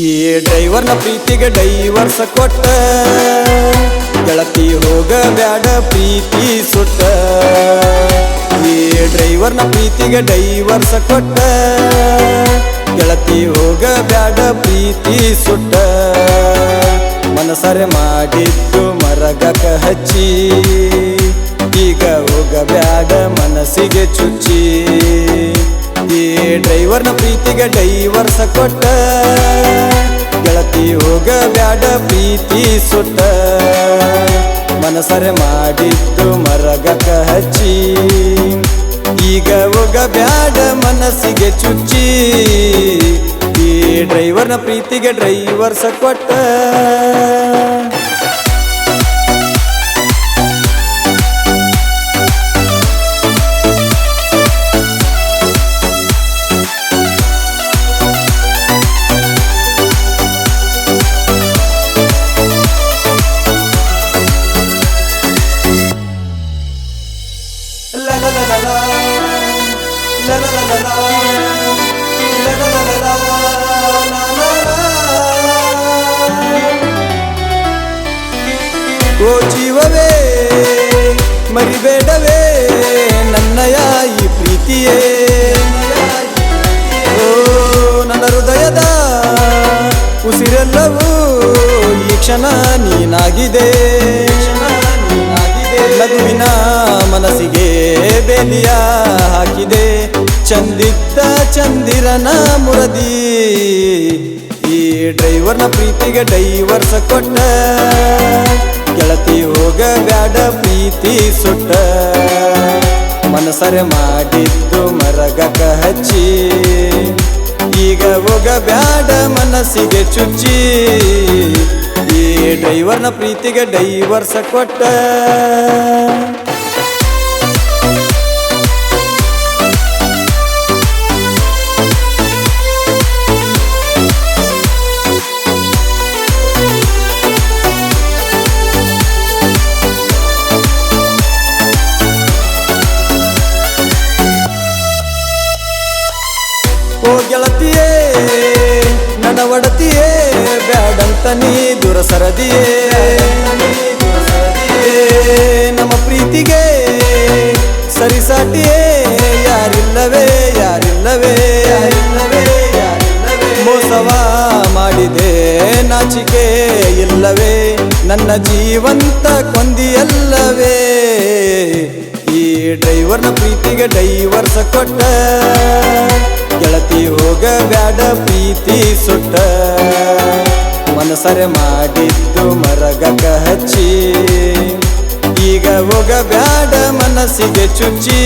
ಈ ಡ್ರೈವರ್ನ ಪ್ರೀತಿಗೆ ಡೈವರ್ಸ ಕೊಟ್ಟ ಗೆಳತಿ ಹೋಗ ಬ್ಯಾಡ ಪ್ರೀತಿ ಸುಟ್ಟ. ಈ ಡ್ರೈವರ್ನ ಪ್ರೀತಿಗೆ ಡೈವರ್ಸ ಕೊಟ್ಟ ಗೆಳತಿ ಹೋಗ ಬ್ಯಾಡ ಪ್ರೀತಿ ಸುಟ್ಟ. ಮನಸರೆ ಮಾಡಿದ್ದು ಮರಗಕ ಹಚ್ಚಿ ಈಗ ಹೋಗ ಬ್ಯಾಡ ಮನಸ್ಸಿಗೆ ಚುಚ್ಚಿ. ಈ ಡ್ರೈವರ್ನ ಪ್ರೀತಿಗೆ ಡೈವರ್ಸ ಕೊಟ್ಟ ಗೆಳತಿ ಹೋಗ ಬ್ಯಾಡ ಪ್ರೀತಿ ಸುಟ್ಟ. ಮನಸರೆ ಮಾಡಿದ್ದು ಮರಗಕ ಹಚ್ಚಿ ಈಗ ಹೋಗ ಬ್ಯಾಡ ಮನಸ್ಸಿಗೆ ಚುಚ್ಚಿ. ಈ ಡ್ರೈವರ್ನ ಪ್ರೀತಿಗೆ ಡೈವರ್ಸ ಕೊಟ್ಟ. ಓ ಜೀವವೇ ಮರಿಬೇಡವೇ ನನ್ನಯ ಈ ಪ್ರೀತಿಯೇ. ಓ ನನ್ನ ಹೃದಯದ ಉಸಿರೆಲ್ಲವೂ ಈ ಕ್ಷಣ ನೀನಾಗಿದೆ. ನಗುವಿನ ಮನಸ್ಸಿಗೆ ಬೇಲಿಯ ಹಾಕಿದೆ ಚಂದಿದ್ದ ಚಂದಿರನ ಮುರದಿ. ಈ ಡ್ರೈವರ್ನ ಪ್ರೀತಿಗೆ ಡೈವರ್ಸ ಕೊಟ್ಟ ಗೆಳತಿ ಹೋಗ ಬ್ಯಾಡ ಪ್ರೀತಿ ಸುಟ್ಟ. ಮನಸರೆ ಮಾಡಿದ್ದು ಮರಗಕ ಹಚ್ಚಿ ಈಗ ಹೋಗ ಬ್ಯಾಡ ಮನಸ್ಸಿಗೆ ಚುಚ್ಚಿ. ಈ ಡ್ರೈವರ್ನ ಪ್ರೀತಿಗೆ ಡೈವರ್ಸ ಕೊಟ್ಟ. ಓ ಗೆಳತಿಯೇ ನನ್ನ ಒಡತಿಯೇ ಬ್ಯಾಡಂತ ನೀ ದೂರ ಸರದಿಯೇ. ನಮ್ಮ ಪ್ರೀತಿಗೆ ಸರಿಸಾಟಿಯೇ ಯಾರಿಲ್ಲವೇ ಯಾರಿಲ್ಲವೇ ಯಾರಿಲ್ಲವೇ ಯಾರಿಲ್ಲವೇ. ಮೋಸವ ಮಾಡಿದೆ ನಾಚಿಕೆ ಇಲ್ಲವೇ ನನ್ನ ಜೀವಂತ ಕೊಂದಿಯಲ್ಲವೇ. ಈ ಡ್ರೈವರ್ನ ಪ್ರೀತಿಗೆ ಡೈವರ್ಸ ಕೊಟ್ಟ ಗೆಳತಿ ಹೋಗ ಬ್ಯಾಡ ಪ್ರೀತಿ ಸುಟ್ಟ. ಮನಸರೆ ಮಾಡಿದ್ದು ಮರಗಕ ಹಚ್ಚಿ ಈಗ ಹೋಗ ಬ್ಯಾಡ ಮನಸ್ಸಿಗೆ ಚುಚ್ಚಿ.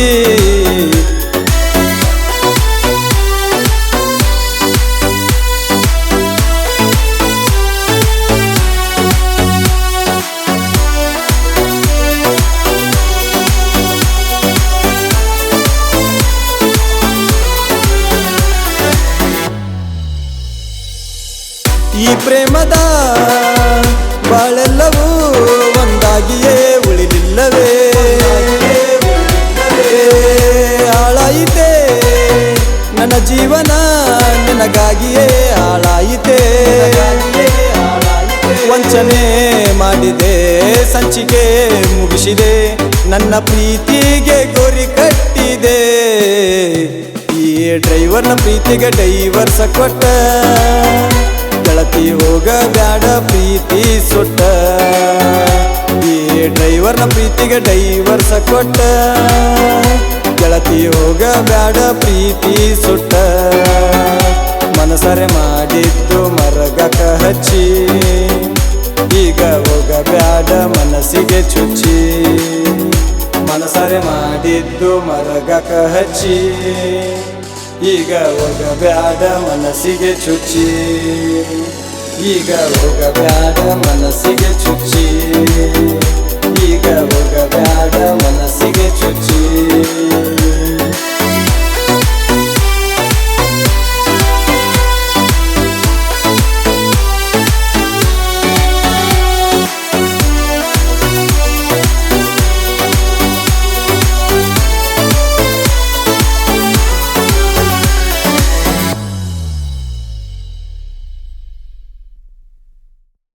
ಈ ಪ್ರೇಮದ ಬಾಳೆಲ್ಲವೂ ಒಂದಾಗಿಯೇ ಉಳಿಲಿಲ್ಲವೇ. ಹಾಳಾಯಿತೆ ನನ್ನ ಜೀವನ ನಿನಗಾಗಿಯೇ ಹಾಳಾಯಿತೆ. ವಂಚನೆ ಮಾಡಿದೆ ಸಂಚಿಕೆ ಮುಗಿಸಿದೆ ನನ್ನ ಪ್ರೀತಿಗೆ ಗೋರಿ ಕಟ್ಟಿದೆ. ಈ ಡ್ರೈವರ್ನ ಪ್ರೀತಿಗೆ ಡೈವರ್ಸ ಕೊಟ್ಟ ಗೆಳತಿ ಹೋಗ ಬ್ಯಾಡ ಪ್ರೀತಿ ಸುಟ್ಟ. ಈ ಡ್ರೈವರ್ನ ಪ್ರೀತಿಗೆ ಡೈವರ್ಸ ಕೊಟ್ಟ ಗೆಳತಿ ಹೋಗ ಬ್ಯಾಡ ಪ್ರೀತಿ ಸುಟ್ಟ. ಮನಸರೆ ಮಾಡಿದ್ದು ಮರಗಕ ಹಚ್ಚಿ ಈಗ ಹೋಗ ಬ್ಯಾಡ ಮನಸ್ಸಿಗೆ ಚುಚ್ಚಿ. ಮನಸರೆ ಮಾಡಿದ್ದು ಮರಗಕ ಹಚ್ಚಿ ಈಗ ಹೋಗ ಬ್ಯಾಡ ಮನಸ್ಸಿಗೆ ಚುಚ್ಚಿ. ಈಗ ಹೋಗ ಬ್ಯಾಡ ಮನಸ್ಸಿಗೆ ಚುಚ್ಚಿ.